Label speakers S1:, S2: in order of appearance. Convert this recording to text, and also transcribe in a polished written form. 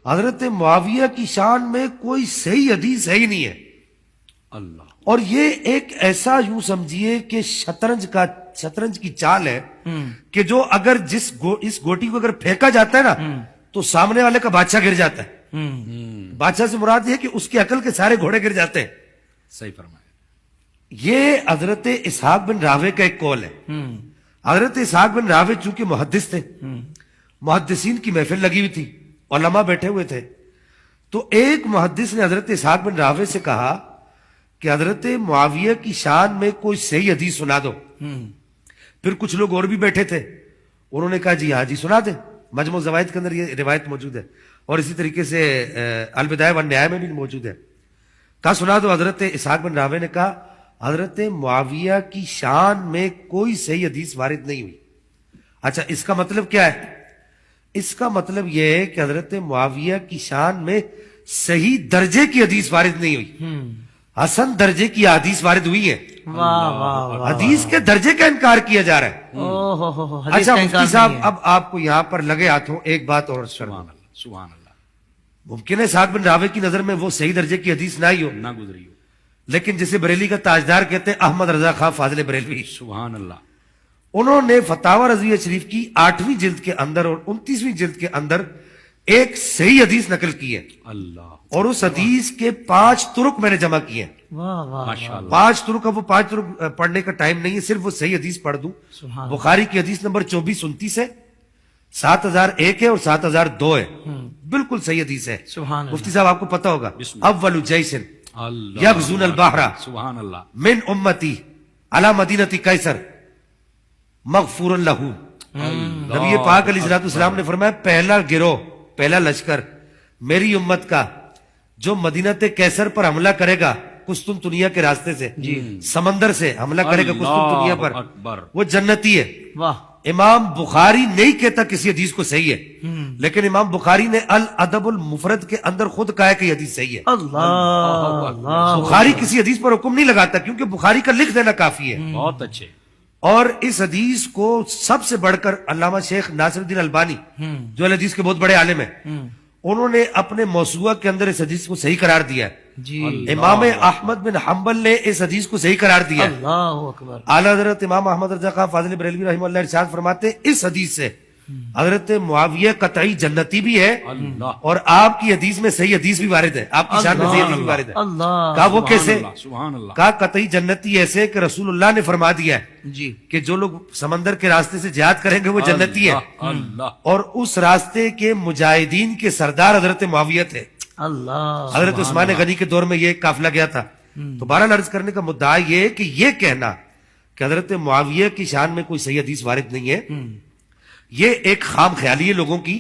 S1: حضرت معاویہ کی شان میں کوئی صحیح حدیث ہے ہی نہیں ہے.
S2: اللہ.
S1: اور یہ ایک ایسا یوں سمجھیے کہ شطرنج کی چال ہے کہ جو اگر اس گوٹی کو اگر پھینکا جاتا ہے نا تو سامنے والے کا بادشاہ گر جاتا ہے. بادشاہ سے مراد یہ کہ اس کی عقل کے سارے گھوڑے گر جاتے ہیں.
S2: صحیح فرمایا.
S1: یہ حضرت اسحاق بن راوے کا ایک قول ہے. حضرت اسحاق بن راوے چونکہ محدث تھے, محدثین کی محفل لگی ہوئی تھی, علماء بیٹھے ہوئے تھے, تو ایک محدث نے حضرت اسحاق بن راوے سے کہا کہ حضرت معاویہ کی شان میں کوئی صحیح حدیث سنا دو. پھر کچھ لوگ اور بھی بیٹھے تھے, انہوں نے کہا جی ہاں جی سنا دیں. مجموع الزوائد کے اندر یہ روایت موجود ہے اور اسی طریقے سے البدایہ والنہایہ میں بھی موجود ہے. کہا سنا دو. حضرت اسحاق بن راوے نے کہا حضرت معاویہ کی شان میں کوئی صحیح حدیث وارد نہیں ہوئی. اچھا اس کا مطلب کیا ہے؟ اس کا مطلب یہ ہے کہ حضرت معاویہ کی شان میں صحیح درجے کی حدیث وارد نہیں ہوئی, حسن درجے کی حدیث وارد ہوئی ہے. حدیث کے درجے کا انکار کیا جا رہا ہے. اچھا مفتی صاحب اب آپ کو یہاں پر لگے ہاتھوں ایک بات اور
S2: سبحان اللہ. سبحان اللہ.
S1: ممکن ہے اسحاق بن راوے کی نظر میں وہ صحیح درجے کی حدیث نہ ہی ہو,
S2: نہ گزری ہو,
S1: لیکن جسے بریلی کا تاجدار کہتے ہیں احمد رضا خان فاضل بریلوی,
S2: سبحان اللہ,
S1: انہوں نے فتاوی رضویہ شریف کی 8ویں جلد کے اندر اور 29ویں جلد کے اندر ایک صحیح حدیث نقل کی ہے,
S2: اللہ,
S1: اور اس حدیث کے 5 طرق میں نے جمع کیے ہیں.
S2: ماشاء اللہ.
S1: 5 طرق, اب وہ 5 طرق پڑھنے کا ٹائم نہیں ہے, صرف وہ صحیح حدیث پڑھ دوں. بخاری کی حدیث نمبر 2429 ہے, 7001 ہے اور 7002 ہے, بالکل صحیح حدیث ہے. مفتی صاحب آپ کو پتا ہوگا, اول جیسن یغزون البحر
S2: سبحان اللہ
S1: من امتی علی مدینتی قیصر مغفور لہ. نبی پاک علیہ الصلوۃ والسلام نے فرمایا پہلا گروہ, پہلا لشکر میری امت کا جو مدینہ قیصر پر حملہ کرے گا قسطنطنیہ کے راستے سے, سمندر سے حملہ کرے گا قسطنطنیہ پر,
S2: اکبر,
S1: وہ جنتی ہے. امام بخاری نہیں کہتا کسی حدیث کو صحیح ہے, لیکن امام بخاری نے الادب المفرد کے اندر خود کہا ہے کہ یہ حدیث صحیح ہے. بخاری کسی حدیث پر حکم نہیں لگاتا کیونکہ بخاری کا لکھ دینا کافی ہے.
S2: بہت اچھے.
S1: اور اس حدیث کو سب سے بڑھ کر علامہ شیخ ناصر الدین البانی جو حدیث کے بہت بڑے عالم ہیں, انہوں نے اپنے موسوعہ کے اندر اس حدیث کو صحیح قرار دیا ہے. امام احمد بن حنبل نے اس حدیث کو صحیح قرار دیا ہے. اعلیٰ حضرت امام احمد رضا خان فاضل بریلوی رحمہ اللہ ارشاد فرماتے ہیں اس حدیث سے حضرت معاویہ قطعی جنتی بھی ہے اور آپ کی حدیث میں صحیح حدیث بھی وارد ہے, آپ کی شان میں صحیح حدیث بھی وارد ہے. کہا وہ کیسے؟
S2: سبحان اللہ.
S1: کہا قطعی جنتی ایسے کہ رسول اللہ نے فرما دیا ہے کہ جو لوگ سمندر کے راستے سے جہاد کریں گے وہ جنتی ہے, اور اس راستے کے مجاہدین کے سردار حضرت معاویہ تھے. حضرت عثمان غنی کے دور میں یہ قافلہ گیا تھا. تو بہرحال عرض کرنے کا مدعا یہ ہے کہ یہ کہنا کہ حضرت معاویہ کی شان میں کوئی صحیح حدیث وارد نہیں ہے, یہ ایک خام خیالی ہے لوگوں کی